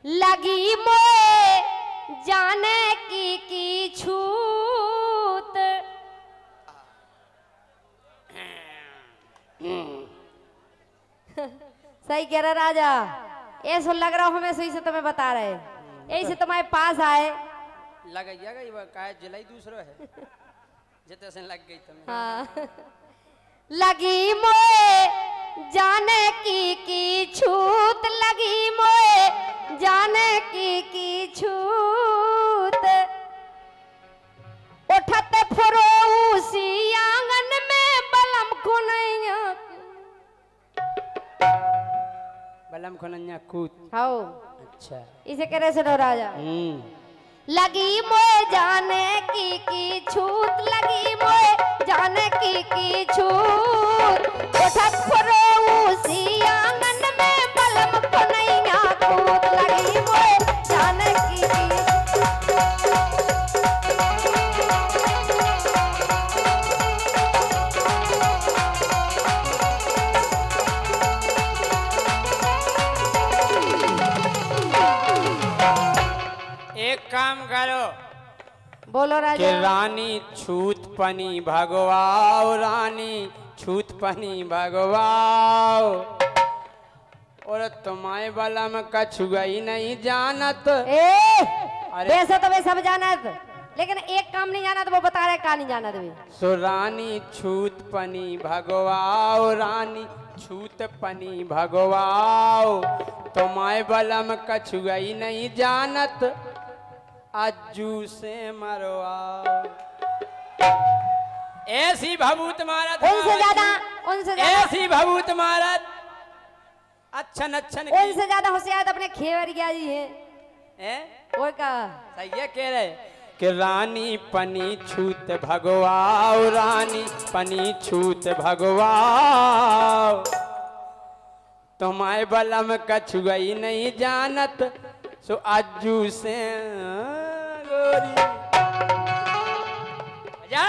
लगी मोए जाने की छूत। सही कह रहा राजा, ऐसा लग रहा हमें सही से तुम्हें बता रहे, यही से तुम्हारे पास आए। लग गई का जिलाई दूसरो है जितने से लग गई तुम्हें। हाँ। लगी मोए जाने की छूत, लगी मोए जाने की छूत। उठत फरोसी आंगन में बलम खुनैया, बलम खुनैया कूद। हाँ अच्छा, इसे कह रहे सुनो राजा। लगी मोए जाने की छूत, लगी मोए जाने की छूत। उठत फरोसी आंगन में बलम खुनैया कूद, लगी मोए जाने की। एक काम करो, बोलो राजा। कि रानी छूत पनी भगवाओ, रानी छूत पनी भगवाओ। और तुम्हारे बलम कछु गई नहीं जानत। वैसे तो वे सब जानत, लेकिन एक काम नहीं जानत, वो बता रहे का नहीं जानत वे। सो रानी छूत पनी भगवाओ, रानी छूत पनी भगवाओ। तुम्हारे बलम कछु गई नहीं जानत, अज्जू से मरवाओ। ऐसी भभूत मारत, उनसे ज्यादा ऐसी भभूत मारत, अच्छन अच्छन की। उनसे ज्यादा होशियार अपने खेवरिया जी है। और का सही है कह रहे कि रानी पनी छूत भगवाओ, रानी पनी छूत भगवाओ। तुम्हारे बलम कछु गई नहीं जानत, सो अज्जू से गोरी जा।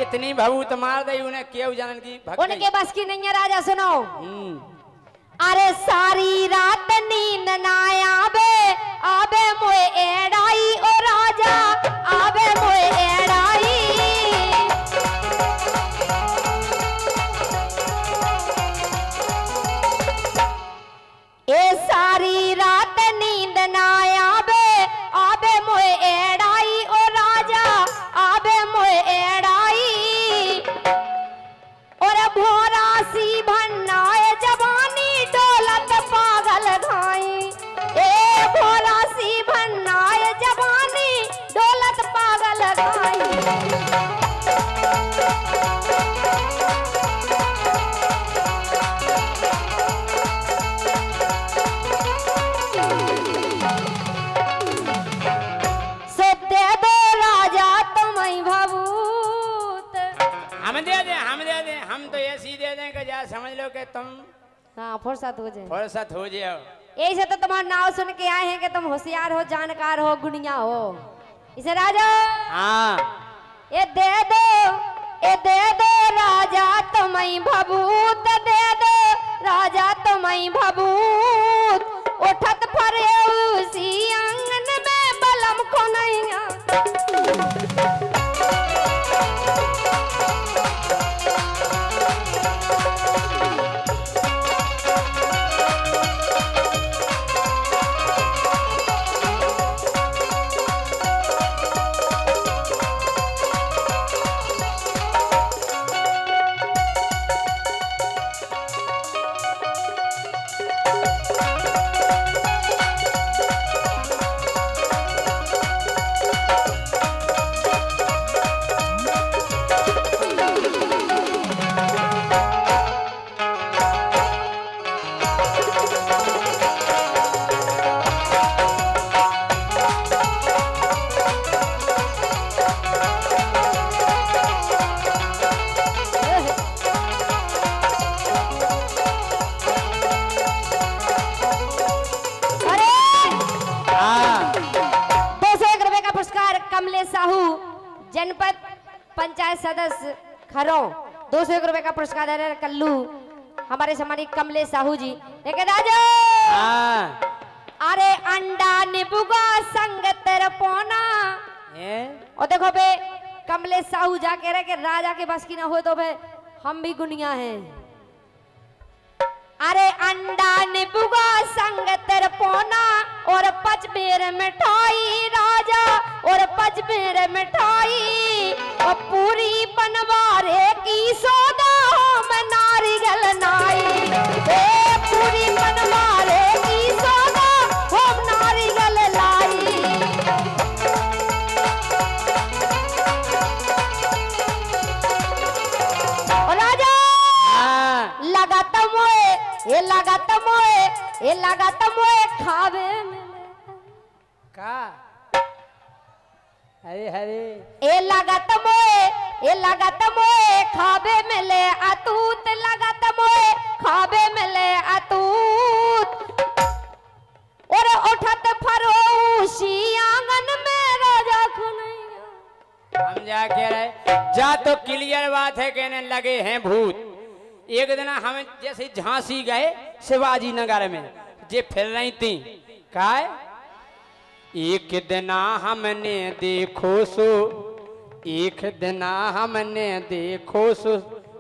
इतनी भभूत मार दई उन्हें क्यों जानन की उनके बस की नहीं है राजा। सुनो, अरे सारी रात नींद ना आवे, आवे मोए एड़ाई ओ राजा, आवे मोए एड़ाई। ए सारी रात नींद ना आवे, आवे मोए एड़ाई ओ राजा, आवे मोए एड़ाई। और भोरा सी भन्नाए जवानी डोलत पागल घाई, ए भोरा सी भन्नाए जवानी डोलत पागल घाई। सो दे दो राजा तुम्हें भभूत। हम दे दे, हम दे दे, हम तो ऐसी दे दें कि जा समझ लो कि तुम हाँ फुर्सत हो जाए, फुर्सत हो जाओ। यही से तो तुम्हारा नाव सुन के आए हैं कि तुम होशियार हो, जानकार हो, गुनिया हो। इसे राजा हाँ, ये दे दो राजा तुम्हें भभूत, दे दो राजा तुम्हें भभूत। उठत फरे उसी आंगन में बलम खुनैया। जनपद पंचायत सदस्य खरों 201 रुपए का पुरस्कार दे रहे कल्लू हमारे सम्मानित कमलेश साहू जी। लेकिन राजा अरे अंडा निबुगा संग तेरे पोना और देखो बे कमलेश साहू जा कह रहे कि राजा के बस की ना हो तो बे हम भी गुनिया हैं। अरे अंडा निबुगा संग तेरे पोना और पचबेर मिठाई राजा और पचबेर मिठाई और पूरी बनवारे की सौदा हम नारियल नाई पूरी बनवारे की सौदा हम नारियल लाई। और राजा लगाता मोए खावे का अरे हरे ए लगाता मोए खावे मिले अतूत लगाता मोए खावे मिले अतूत और उठत फरोशी आंगन में राजा खुनैया। हम जा कह रहे जा तो क्लियर बात है कहने लगे हैं भूत। एक दिन हम जैसे झांसी गए शिवाजी नगर में जे फिर रही थी काय एक दिन हमने देखो सो एक दिन हमने देखो सो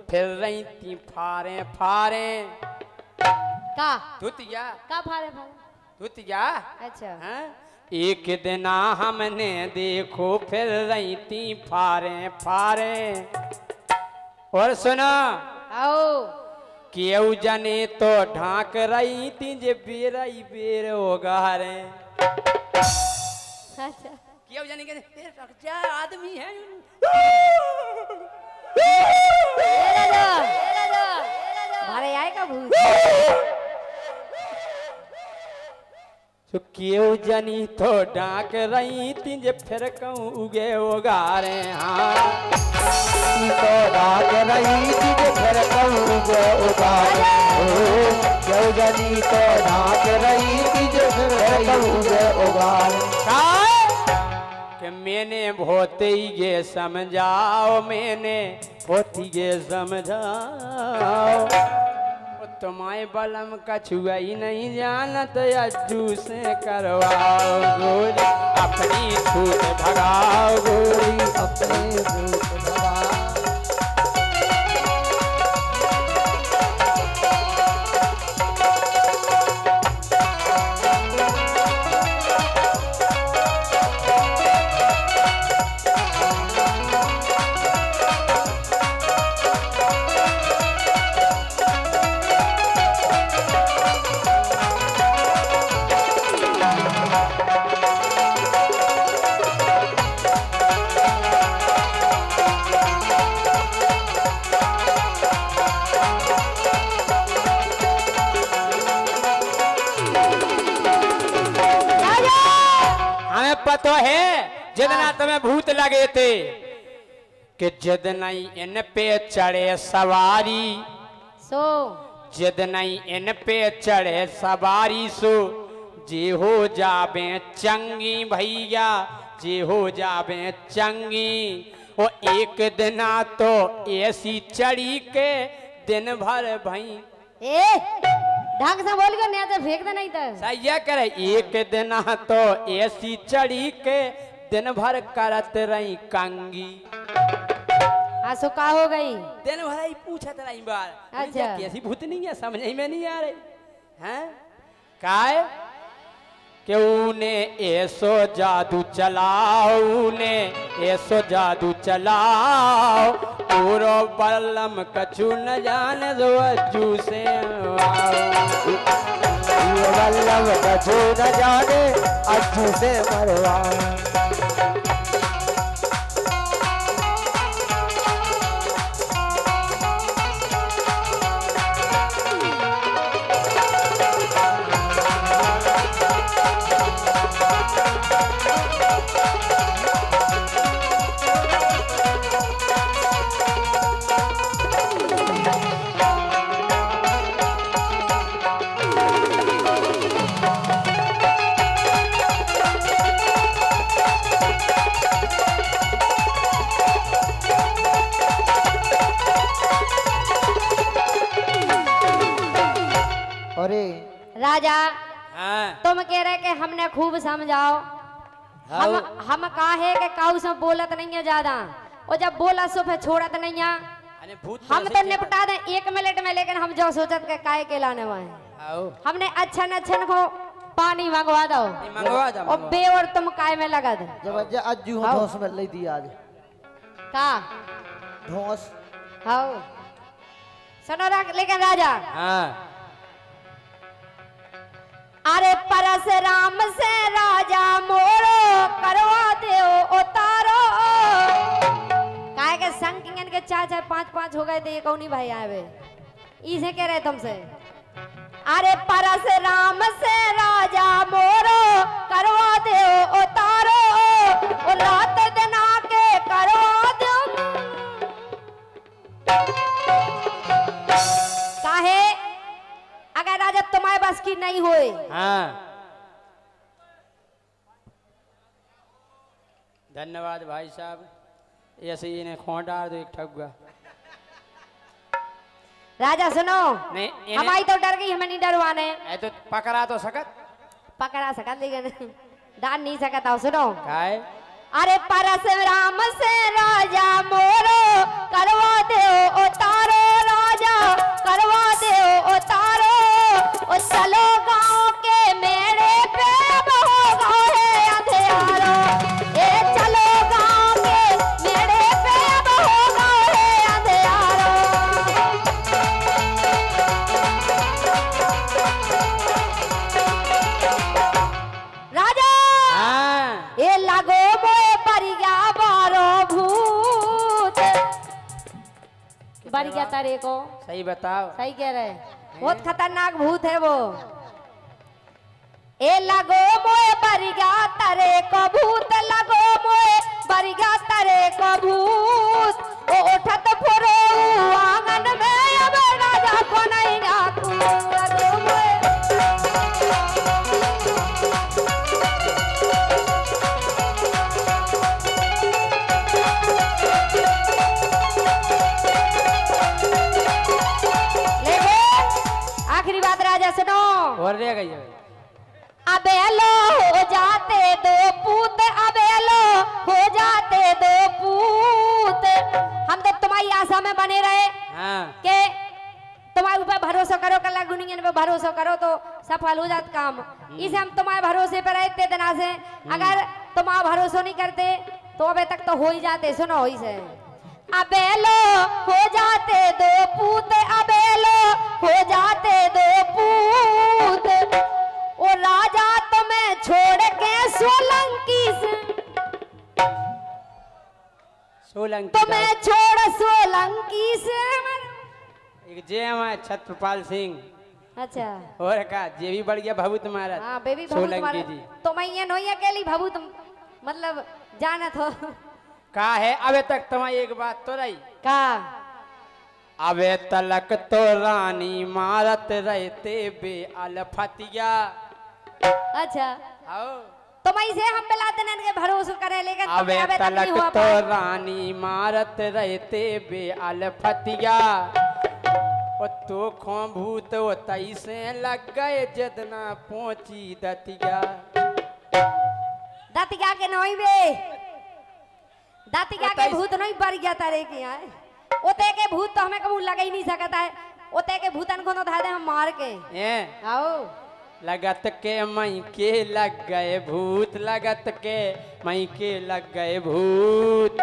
फिर रही थी फारे फारे का धुतिया का फारे धुतिया अच्छा हाँ? एक दिन हमने देखो फिर रही थी फारे फारे। और सुनो आओ केऊ जने तो ढाक रही थी जे बेरई बेर होगा रे। अच्छा केऊ जने के जा आदमी है भारे आए का भूत तो केऊ जनी तो ढाक रही थी जे फिर कहूँ उगे होगा रे। हाँ तो ढाक रही थी जे फिर कहूँ उगे होगा रे। केऊ जनी तो ढाक रही थी जे फिर कहूँ उगे होगा रे। कि मैंने बहुत ही ये समझाओ मैंने बहुत ही ये समझाओ तुम्हारे बलम कछुआ ही नहीं जानत अज्जू से करवाओ गोरी अपनी छूट भगाओ गोरी अपनी छूट भगाओ। पता है जितना तुम्हें भूत लगे थे कि जितना इन पे चढ़े सवारी सो जितना इन पे चढ़े सवारी सो जे हो जाबे चंगी भैया जे हो जाबे चंगी। वो एक दिना तो ऐसी चढ़ी के दिन भर भई ए ढंग से बोल के नहीं तो फेंक दे नहीं तो सही करे। एक दिन तो ऐसी चढ़ी के दिन भर करत रही कंगी। सो का हो गई दिन भर ही पूछत रही बार अच्छा कैसी भूत नहीं है समझ में नहीं आ रही हैं काय कि उने ऐसो जादू चलाओ ने ऐसो जादू चलाओ पूरो बल्लम कछु न जाने जो अज्जू से बल्लम कछु न जाने अज्जू से मरवाओ। हाँ तुम कह रहे कि हमने खूब समझाओ। हम काहे के काऊ से बोलत नहीं है ज्यादा, और जब बोला सो फिर छोड़त नहीं है। अरे भूत हम तो निपटा दें 1 मिनट में, लेकिन हम जो सोचत के काहे के लाने वाले आओ हमने अच्छा को पानी मंगवा दो और बे और तुम काय में लगा दे। जब आज जू धोस में ले दी आज का धोस हाउ सुनो लेकिन राजा हाँ अरे परशुराम से राजा मोरो करवा दो उतारो। काहे के संग किंगन के 4-4 5-5 हो गए थे, ये कौनी भाई आए इसे कह रहे तुमसे। अरे परशुराम से राजा मोरो करवा दो उतारो, और रात दिन आके करवा दो। काहे अगर राजा तुम्हारे बस की नहीं होए। हाँ धन्यवाद भाई साहब, ऐसे ही इन्हें खों डाल दो एक ठगुआ। राजा सुनो नहीं हमारी तो डर गई, हमें नहीं डरवाने। तो पकड़ा तो सकत पकड़ा सकत लेकिन डाल नहीं सकता। सुनो काय अरे परशुराम से राजा मोरो करवा दो उतारो, राजा करवा दो उतारो। और चलो गांव के मेरे पे होगा है अंधेरो, ए चलो गांव के मेरे पे होगा है अंधेरो। राजा हाँ ये लागो मोए परिया बारो भूत। बढ़िया तारे को सही बताओ। सही कह रहे, बहुत खतरनाक भूत है वो। ए लगो मोए बरिगा तारे को भूत, लगो मोए बरिगा तारे को भूत। ओ उठत फुरो आंगन में अब राजा को नहीं आकू। लगो मोए आखिरी बात राजा सुनो। और रह गई है। अबेलो हो जाते दो पूत, अबेलो हो जाते दो पूत। हम तो तुम्हारी आशा में बने रहे हाँ कि तुम्हारे ऊपर भरोसा करो, कल गुनियन पे भरोसा करो तो सफल हो जाता काम। इसे हम तुम्हारे भरोसे पर रहते दिन से। अगर तुम्हारा भरोसा नहीं करते तो अबे तक तो हो ही जाते। सुनो इसे अबेलो हो जाते दो पूत, अबेलो हो जाते दो पूत। और राजा तुम्हें छोड़ के सोलंकी से, सोलंकी तुम्हें छोड़ सोलंकी से। एक जे हमारे छत्रपाल सिंह अच्छा और का जे भी बढ़ गया भभूत महाराज। हाँ बेबी भभूत सोलंकी जी तो मैं ये नहीं अकेली भभूत मतलब जानत हो का है। अबे तक तुम्हारी एक बात तो रही का। अबे तलक तो रानी मारत रहते बे अलफतिया। अच्छा आओ तो मैं इसे हम मिला देने के भरोसा करे, लेकिन अबे तुम्हें अबे तक नहीं तलक हुआ तो पाया। रानी मारत रहते बे अलफतिया। और तो खो भूत वो तैसे लग गए जदना पहुंची दतिया। दातिका के नहीं बे, दातिका के भूत नहीं बढ़ गया तारे के यहाँ। ओते के भूत तो हमें कबू लगा ही नहीं सकता है। ओते के भूतन को तो धा दे हम मार के। आओ लगत के मई के लग गए भूत, लगत के मई के लग गए भूत।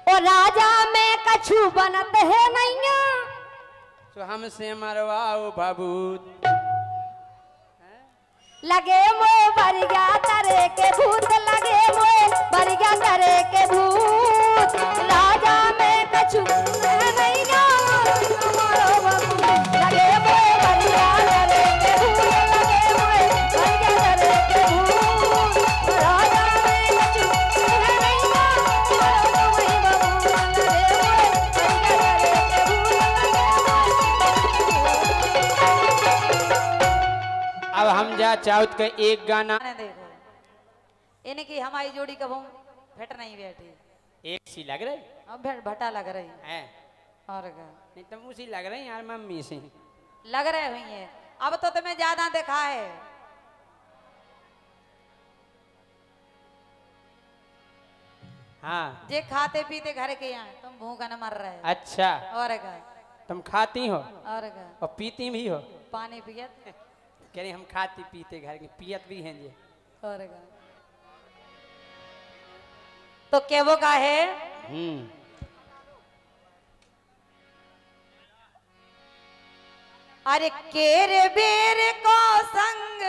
और राजा में कछु बनत है नहीं, तो हमसे मरवाओ भभूत। लगे मोए बरिया तरे के भूत, लगे मोए बरिया तरे के भूत। राजा में कछु है नहीं ना, मारो बाबू। लगे मोए बरिया तरे के भूत, लगे मोए बरिया तरे के भूत। राजा में कछु है नहीं ना, मारो वही बाबू। लगे मोए बरिया तरे के भूत। अब हम जा चाहत के एक गाना देखो इन्हें की हमारी जोड़ी कब हम भेट नहीं बैठी। एक सी लग रही अब भटा लग रही है। और क्या नहीं तुम उसी लग रही यार मम्मी से। लग रहे हुई है अब तो तुम्हें ज्यादा देखा है। हाँ जे खाते पीते घर के यहाँ तुम भूखा न मर रहे। अच्छा और का तुम खाती हो और का और पीती भी हो। पानी पियत कह रही हम खाती पीते घर के पियत भी हैं जी। और का तो केवो का है अरे केरे बेर को संग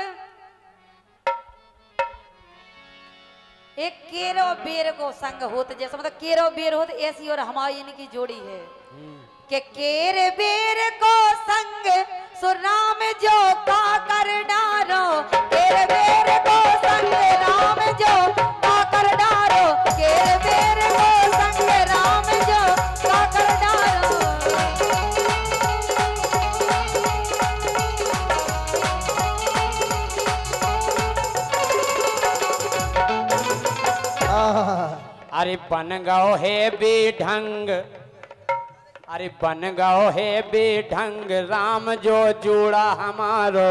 एक केरो बेर को संग होते जैसे मतलब केरो बेर होते ऐसी और हमारी इनकी जोड़ी है कि केरे बेर को संग सुराम जो का कर डारो केरे बेर को संग राम जो का कर डारो केरे बेर को संग राम जो का कर डारो। अरे बन गओ है बेढंग अरे बन गओ है बेढंग राम जो जोड़ा हमारो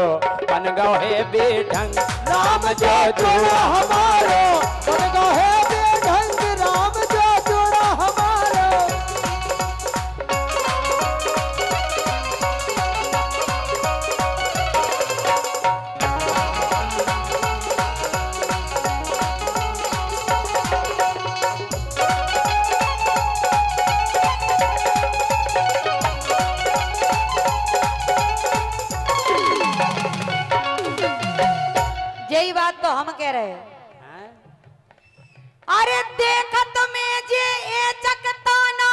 बन गओ है बेढंग राम जो जोड़ा हमारो बन गओ है बेढंग राम जो जोड़ा हमारो। यही बात तो हम कह रहे हैं। हाँ? अरे देखत में जे ए चकताना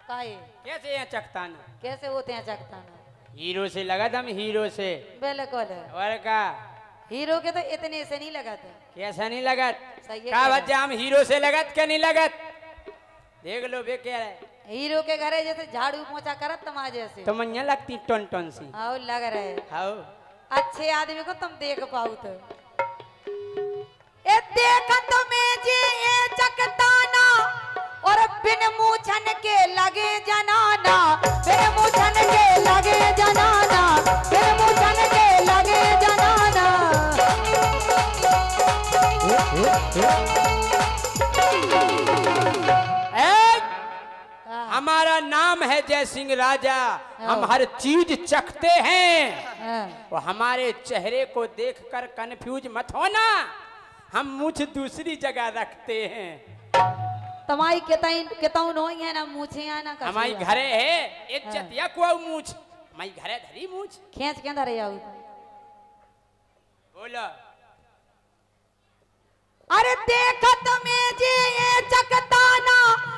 काहे कैसे हैं चकताना कैसे होते हैं चकताना हीरो से लगा था हम हीरो से बिल्कुल और का हीरो के तो इतने से नहीं लगाते कैसा नहीं लगत सही है का कह बच्चा हम हीरो से लगत क्या नहीं लगत देख लो बे क्या है हीरो के घरे जैसे झाड़ू पोछा करत तमाजे से तो मनिया लगती टन टन सी आओ लग रहे हाउ अच्छे आदमी को तुम देख पाओ तो ए देखत में जे ए चकताना और बिन मूछन के लगे जनाना बिन मूछन के लगे जनाना बिन मूछन के लगे जनाना। हमारा नाम है जय सिंह राजा हम हर चीज चखते हैं और हमारे चेहरे को देखकर कंफ्यूज मत होना हम मुझ दूसरी जगह रखते हैं। तमाई केताऊ नोई है ना मूछे ना कछु हमारी है। घरे है इज्जत या को मूछ हमारी घरे धरी मूछ खींच के अंदर आऊ बोलो। अरे देखत में जे ये चकताना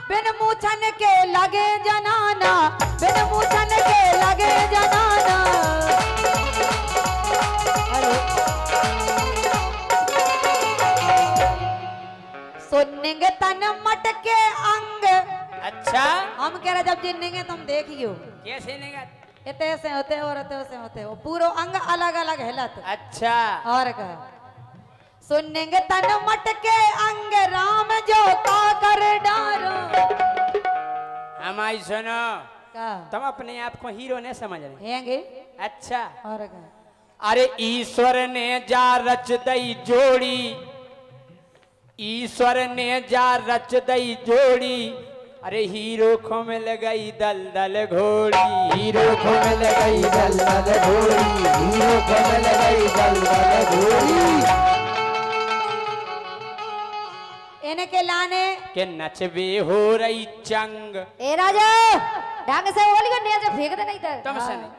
बिन मूछन के लगे जनाना बिन मूछन के लगे जनाना। अरे सुनिंग तन मटके अंग अच्छा हम कह रहे जब जिन्नेंगे तुम देखियो कैसे नहीं इतने से होते और इतने से होते हो पूरा अंग अलग अलग हिलत। अच्छा और का सुनेंगे तन मटके अंग राम जो का कर डारो। हमारी सुनो का तुम अपने आप को हीरो ने समझ रहे हैंगे अच्छा और का अरे ईश्वर ने जा रच दई जोड़ी ईश्वर ने जा रच दई जोड़ी अरे हीरो को मिल गई दलदल घोड़ी हीरो को मिल गई दलदल घोड़ी हीरो को मिल गई दलदल घोड़ी इनके लाने के नचबे हो रही चंग ए राजा ढंग से बोली को नीचे फेंक दे नहीं तो तुमसे नहीं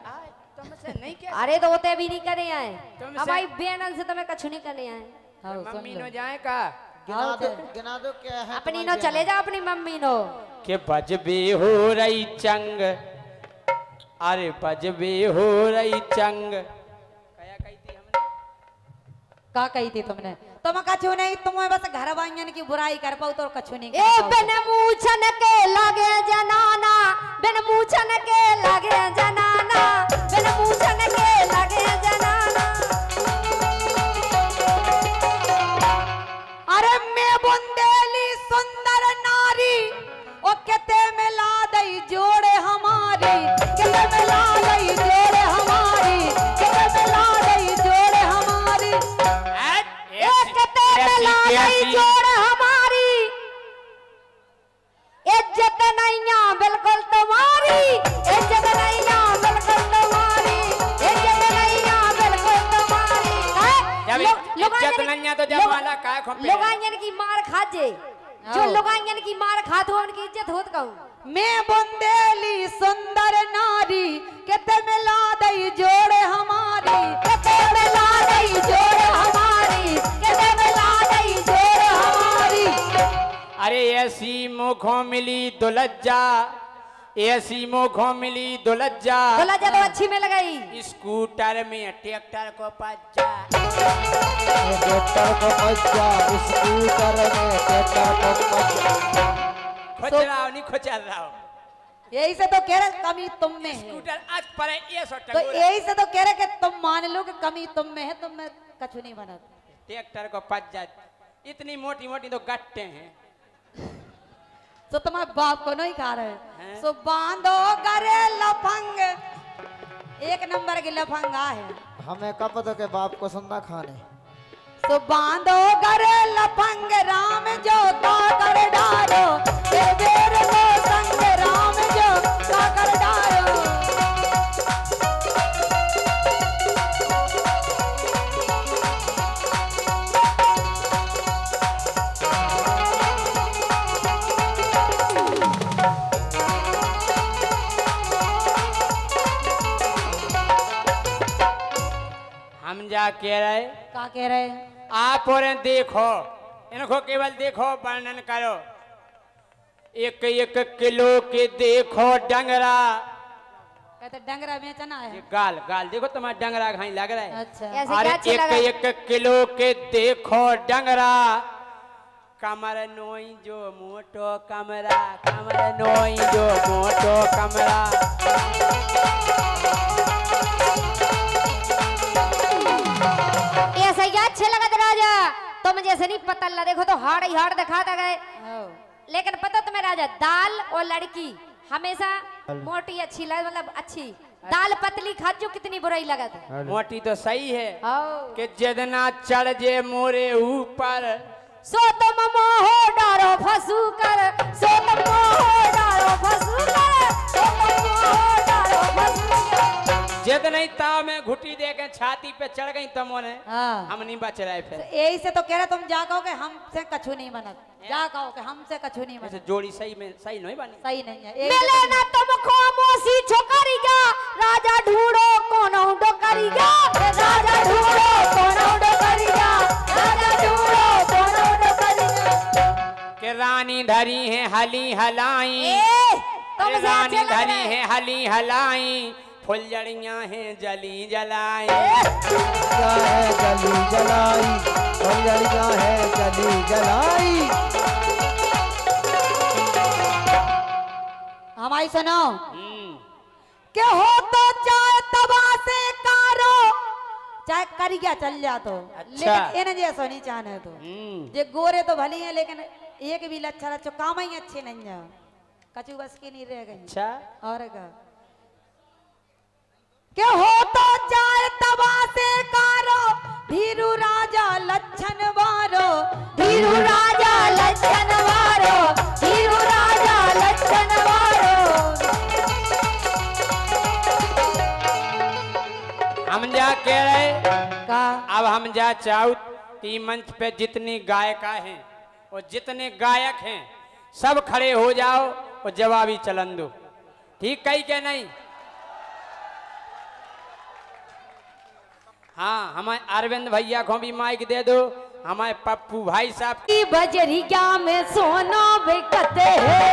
तुमसे नहीं क्या अरे तो होते भी नहीं करे आए तुमसे- हमारी बेनन से तुम्हें कछु नहीं करने आए हाँ, सुन मम्मी लो। नो जाए का गिना दो क्या है अपनी नो तुम्हारी चले जा अपनी मम्मी नो के बजबे हो रही चंग अरे बजबे हो रही चंग कया कही थी हमने का कही थी तुमने तुम कछु नहीं तुम बस घर वाइन की बुराई कर पाओ तो कछु नहीं ए कर पाओ। बिन मूछन के लगे जनाना बिन मूछन के लगे जनाना बिन मूछन के लगे जनाना। अरे मैं बुंदेली सुंदर नारी ओ केते में ला दई जोड़े हमारी केते में ला दई जोड़े हमारी अब इज्जत नहीं तो जमाला काय खो लोगांगन की मार खा जे जो लोगांगन की मार खात हो उनकी इज्जत होत कहूं। मैं बुंदेली सुंदर नारी केते मिला दई जोड़े हमारी, केते मिला दई जोड़े हमारी, केते मिला दई जोड़े हमारी। अरे ऐसी मुखों मिली दुलज्जा, ऐसी मुखों मिली दुलज्जा, दुलज्जा तो अच्छी में लगाई। स्कूटर में ट्रैक्टर को पज्जा, ट्रैक्टर को पज्जा, स्कूटर में ट्रैक्टर को पज्जा। खोच रहा हो नहीं खोच रहा हो। यही से तो कह रहे कमी तुम में है। स्कूटर आज पर ये सो तो यही से तो कह रहे कि तुम मान लो कि कमी तुम में है, तुम में कछु नहीं बना। ट्रैक्टर को पज्जा, इतनी मोटी मोटी तो गट्टे हैं। तो तुम्हारे बाप को नहीं खा रहे। सो बांधो करे लफंग, एक नंबर की लफंगा है। हमें कब पता के बाप को सुनना खाने। सो बांधो करे लफंग राम जो काकर डारो, बेर को संग राम जो काकर डारो। हम जा कह रहे क्या कह रहे? आप और देखो, इनको केवल देखो, वर्णन करो। एक एक किलो के देखो डंगरा, कहते डंगरा बेचना है। ये गाल गाल देखो तुम्हारा डंगरा घाई लग रहा है। अच्छा ऐसे अरे क्या अच्छा लगा? एक एक किलो के देखो डंगरा, कमर नोई जो मोटो कमरा, कमर नोई जो मोटो कमरा। ऐसा ही अच्छे लगा राजा। तुम जैसे नहीं पता ला देखो तो हार्ड ही हार्ड दिखाता गए। लेकिन पता तुम्हें राजा, दाल और लड़की हमेशा मोटी अच्छी लगे, मतलब अच्छी। दाल पतली खा जो कितनी बुराई लगत। मोटी तो सही है आओ। कि जितना चढ़ जे मोरे ऊपर, सो तुम मोह डारो फसू कर, सो तुम मोह डारो फसू कर, सो तुम मोह डारो फसू कर। जिद नहीं ताव में घुटी दे के छाती पे चढ़ गई तमोने, हाँ। हम नहीं बच रहे फिर। यही से तो कह रहे तुम जा कहो कि हमसे कछु नहीं बनत, जा कहो कि हमसे कछु नहीं ऐसे बनत। जोड़ी सही में सही नहीं बनी। सही नहीं है। यही मिले से ना तुमको मोसी छोकरिया, राजा ढूंढो कौन डोकरिया, राजा ढूंढो कौन डोकरिया, राजा ढूंढो कौन डोकरिया। कि रानी धरी है हली हलाई, ए तुम अरे से रानी अच्छे लग धरी रहे। है हली हलाई, फुलझड़ियां हैं जली जलाई। क्या है जली जलाई, फुलझड़ियां है जली जलाई। हमारी सुनो के हो तो चाहे तबा से कारो, चाहे करिया चल जा तो। अच्छा। लेकिन इन्हें जैसा नहीं चाहने तो जे गोरे तो भले हैं, लेकिन एक भी लच्छा रचो काम ही अच्छे नहीं है, कचू बस की नहीं रह गई। अच्छा और का के हो तो चाहे तबा से कारो, धीरू राजा लच्छन वारो, धीरू राजा लच्छन वारो, धीरू राजा लच्छन वारो। हम जा कह रहे, का अब हम जा चाहू कि मंच पे जितनी गायिका हैं और जितने गायक हैं सब खड़े हो जाओ और जवाबी चलन दो। ठीक कही के नहीं? हाँ, हमारे अरविंद भैया को भी माइक दे दो, हमारे पप्पू भाई साहब। की बजरिया में सोना बिकते हैं,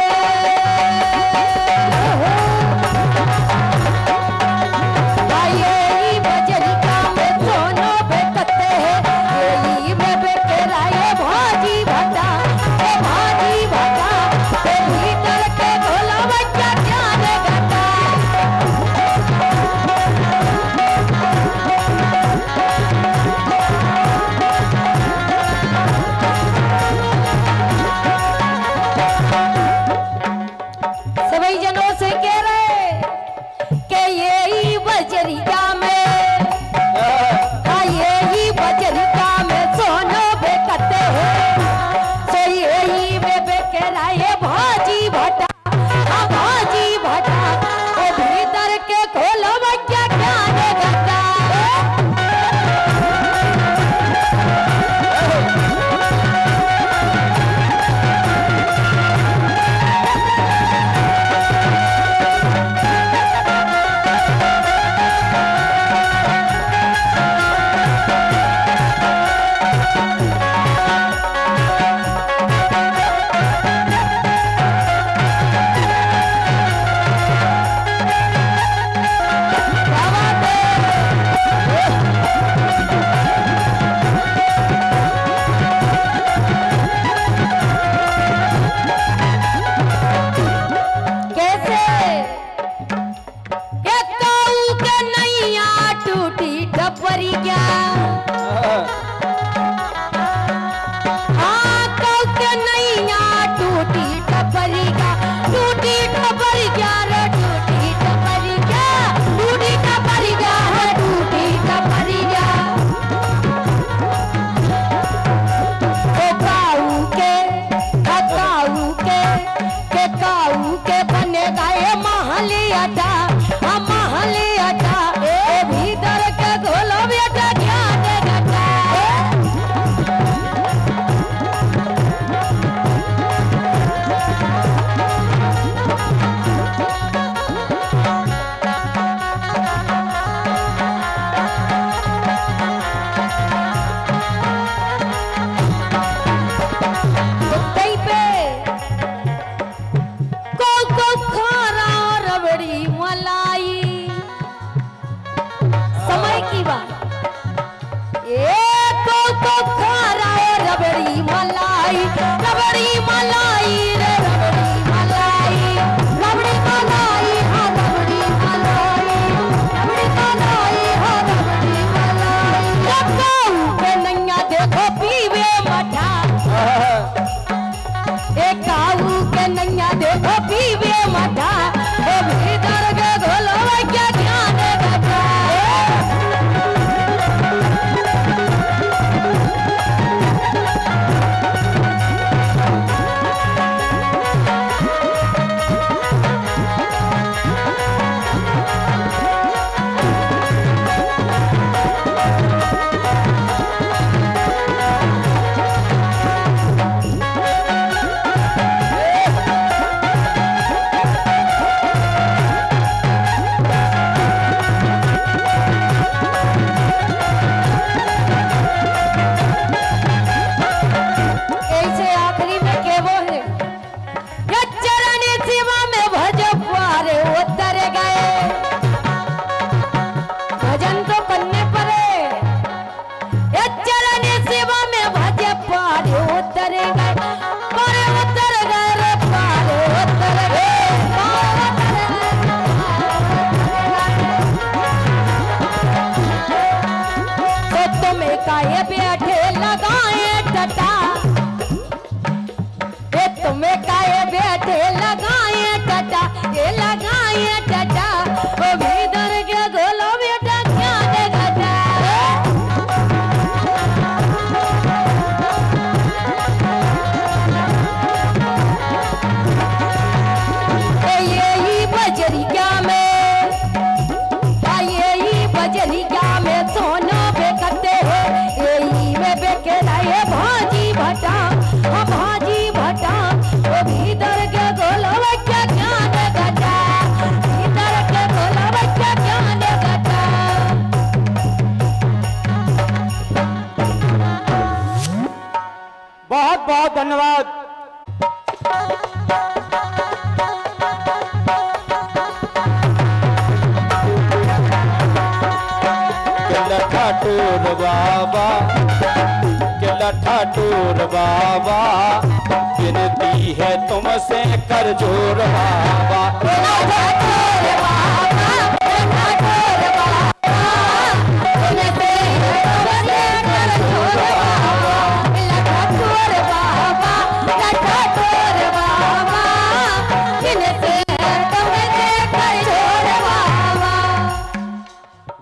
ये बजरिया में सोना बिकते हैं, ये में बिकरा ये भाजी भटा, ये भाजी भटा, ये भीतर के ढोला बच्चा ध्यान घटा। सभी जनों से कह रहे कि यही बजरिया में बहुत धन्यवाद। ठाकुर बाबा के ठाकुर बाबा विनती है तुमसे कर जोर बाबा।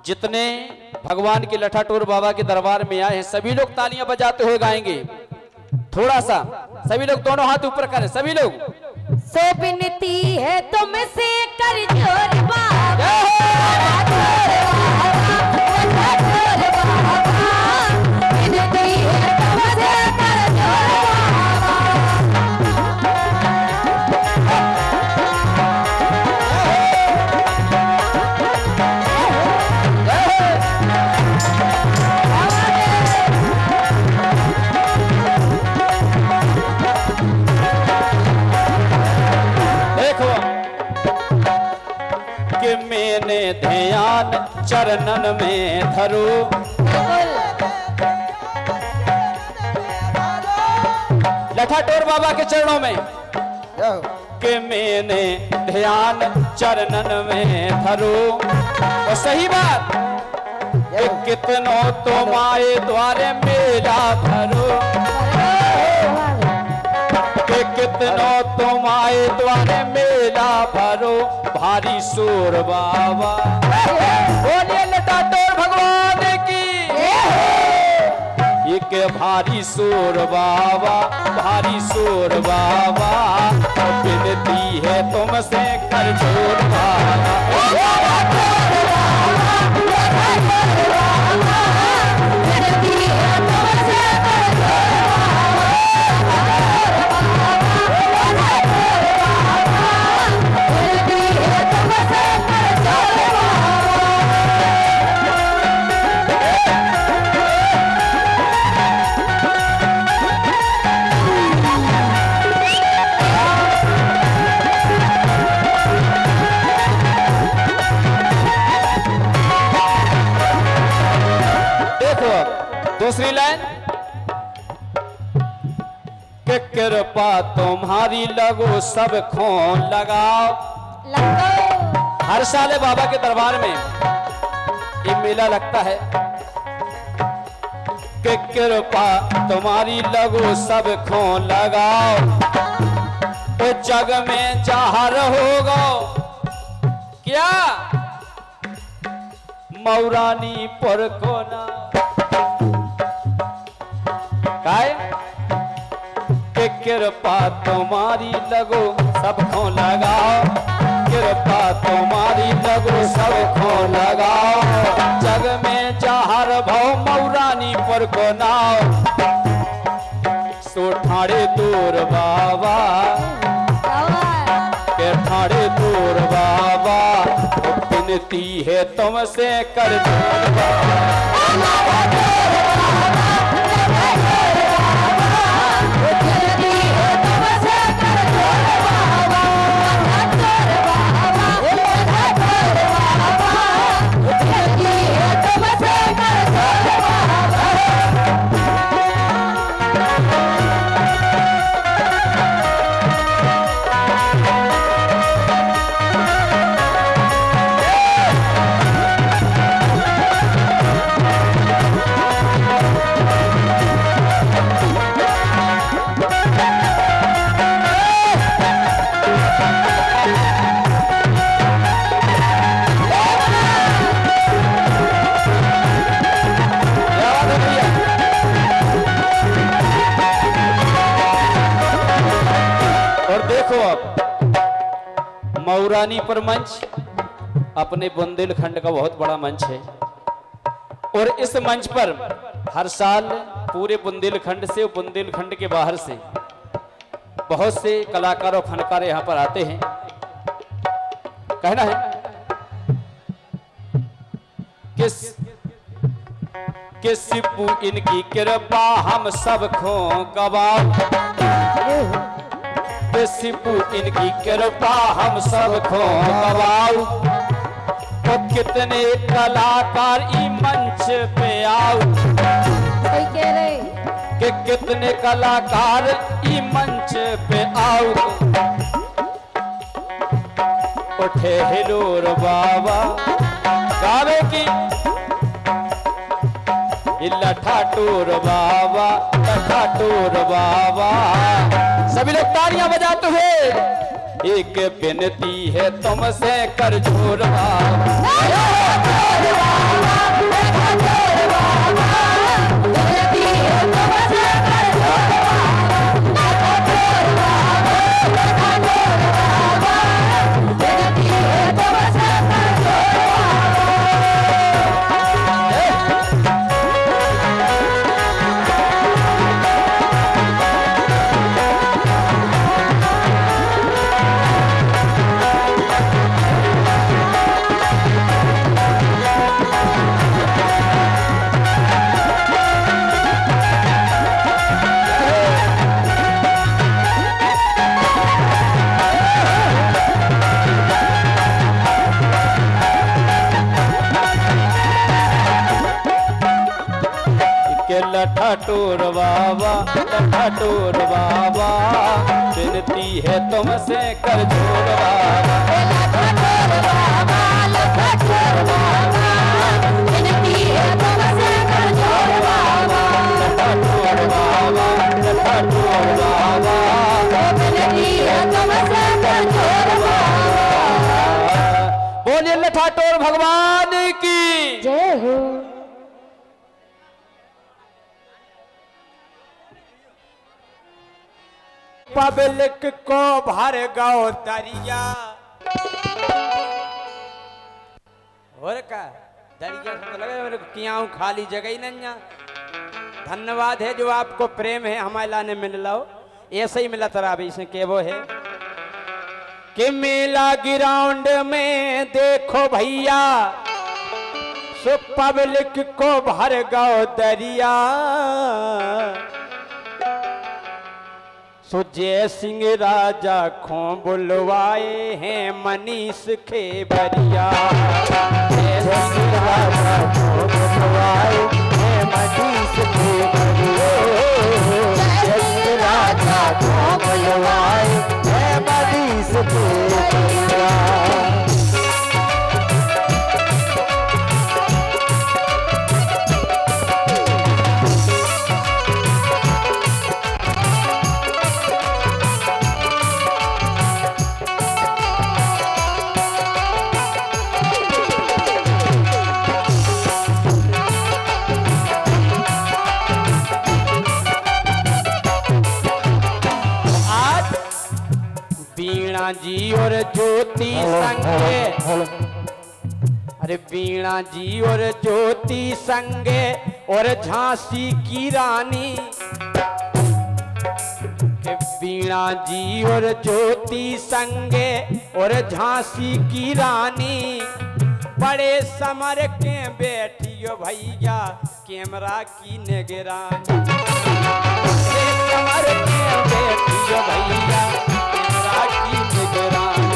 जितने भगवान के लठाटोर बाबा के दरबार में आए हैं सभी लोग तालियां बजाते हुए गाएंगे। थोड़ा सा सभी लोग दोनों हाथ ऊपर करें सभी लोग। सो विनती है तुमसे कर जोर बाबा। विनती है तुमसे कर जोर मैंने ध्यान चरणन में धरो। लठाटोर बाबा के चरणों में कि मैंने ध्यान चरणन में धरो। और सही बात कि कितनों तुम्हारे द्वारे मेला भरो। कि कितनों तुम्हारे द्वारे मेला भरो। भारी शोर बाबा बोलिए लठाटोर भगवान की। ये के भारी शोर बाबा भारी शोर बाबा विनती है तुमसे कर जोर बाबा। दूसरी लाइन कि कृपा तुम्हारी लगो सब खोन लगाओ। हर साल बाबा के दरबार में ये मेला लगता है कि कृपा तुम्हारी लगो सब खोन लगाओ। तो जग में जाहर होगा क्या मौरानी पर को ना कि कृपा तुम्हारी लगो सबको लगाओ। कृपा तुम्हारी लगो सबको लगाओ। जग में जाहर भव मौरानी पर को नाव। सो ठाड़े दूर बाबा के ठाड़े दूर बाबा विनती है तुमसे कर जोर बाबा। मौरानी पर मंच अपने बुंदेलखंड का बहुत बड़ा मंच है और इस मंच पर हर साल पूरे बुंदेलखंड से बुंदेलखंड के बाहर से बहुत से कलाकार और फनकार यहाँ पर आते हैं। कहना है कि सिपू इनकी कृपा हम सब खो गवाओ, कि सिपू इनकी कृपा हम सब खो गवाओ। तो कितने कलाकार ई मंच पे आओ, कोई कह रहे कि कितने कलाकार ई मंच पे आओ। उठे हिलोर बाबा गावे की लठाटूर बाबा, लठाटूर बाबा। सभी लोग तालियां बजाते हुए एक विनती है तुमसे कर जोर बाबा। लठाटूर बाबा, लठाटूर बाबा, विनती है तुमसे कर जोर बाबा। लठाटूर बाबा, लठाटूर बाबा, विनती है तुमसे कर जोर बाबा। लठाटूर बाबा, लठाटूर बाबा, विनती है तुमसे कर जोर बाबा। बोलिए लठाटूर भगवान की जय हो। पब्लिक को भर गो दरिया, और का दरिया से तो लगे मेरे को किया हूँ खाली जगह ही नहीं। धन्यवाद है जो आपको प्रेम है हमारे लाने मिल लाओ, ऐसे ही मिला तरा अभी से के वो है कि मेला ग्राउंड में देखो भैया सो पब्लिक को भर गो दरिया। सो जय सिंह राजा खो बुलवाए हैं मनीष खेबरिया। जय सिंह राजा खो बुलवाए हैं मनीष खेबरिया। जय सिंह राजा खो बुलवाए हैं मनीष खेबरिया। वीणा जी और ज्योति संगे, अरे वीणा जी और ज्योति संगे और झांसी की रानी। वीणा जी और ज्योति संगे और झांसी की रानी। बड़े समर के बैठियो भैया कैमरा की निगरानी। बड़े समर के बैठियो भैया कैमरा की निगरानी।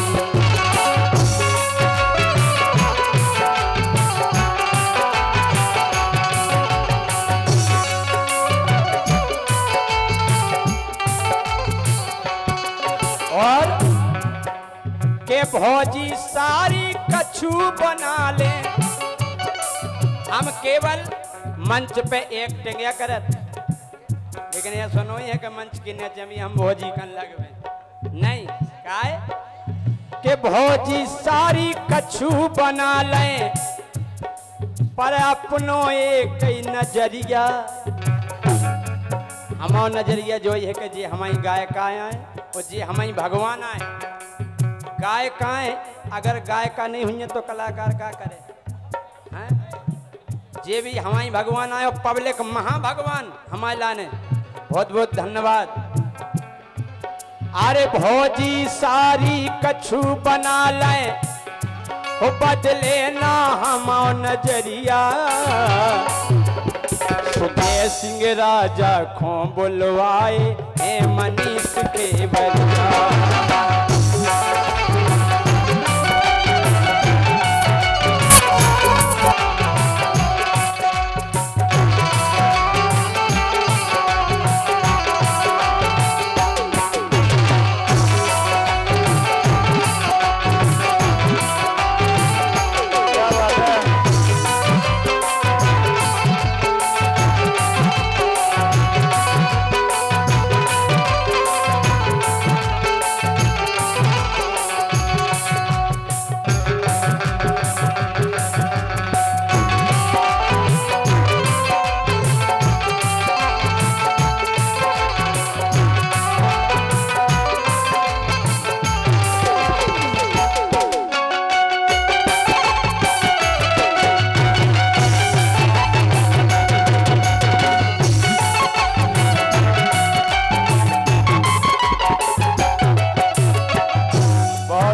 और के भौजी सारी कछु बना ले, हम केवल मंच पे एक्टिंग या करत, लेकिन ये सुनो ही है कि मंच की नचमी हम भौजी कन लगवे नहीं काहे के भौजी सारी कछु बना ले, पर अपनो एक नजरिया। हमारा नजरिया जो है कि जी हमारी गायक आए और जी हमारी भगवान आए। गायक आए अगर गायका नहीं हुई तो कलाकार का करे हैं? जे भी हमारी भगवान आए और पब्लिक महाभगवान हमारे लाने बहुत बहुत धन्यवाद। अरे भौजी सारी कछु बना ले हो बदले ना हमारा नजरिया। सुबह सिंह राजा खो बुलवाए ए मनीष खेवरिया।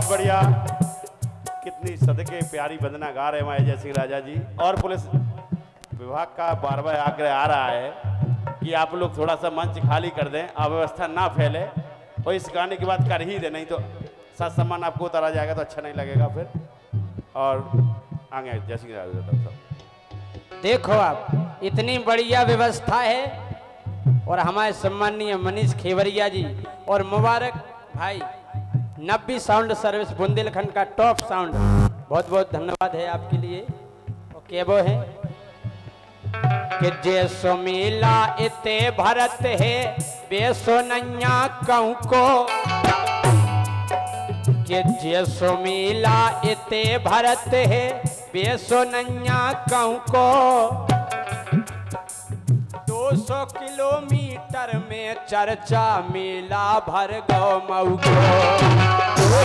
बढ़िया, कितनी सदके प्यारी वंदना गा रहे हमारे जय सिंह राजा जी। और पुलिस विभाग का बार बार आग्रह आ रहा है कि आप लोग थोड़ा सा मंच खाली कर दें, अव्यवस्था ना फैले और इस गाने की बात कर ही दे, नहीं तो साथ सम्मान आपको उतारा जाएगा तो अच्छा नहीं लगेगा फिर। और आगे जय सिंह राजा साहब। देखो आप, इतनी बढ़िया व्यवस्था है और हमारे सम्मानीय मनीष खेवरिया जी और मुबारक भाई 90 साउंड सर्विस बुंदेलखंड का टॉप साउंड, बहुत बहुत धन्यवाद है आपके लिए। ओके वो है कि जैसो मेला इते भरत है बेसो नैया कहूँ को, कि जैसो मेला इते भरत है बेसो नैया कहूँ को, 200 किलोमीटर में चर्चा मेला भर गौ मऊ को।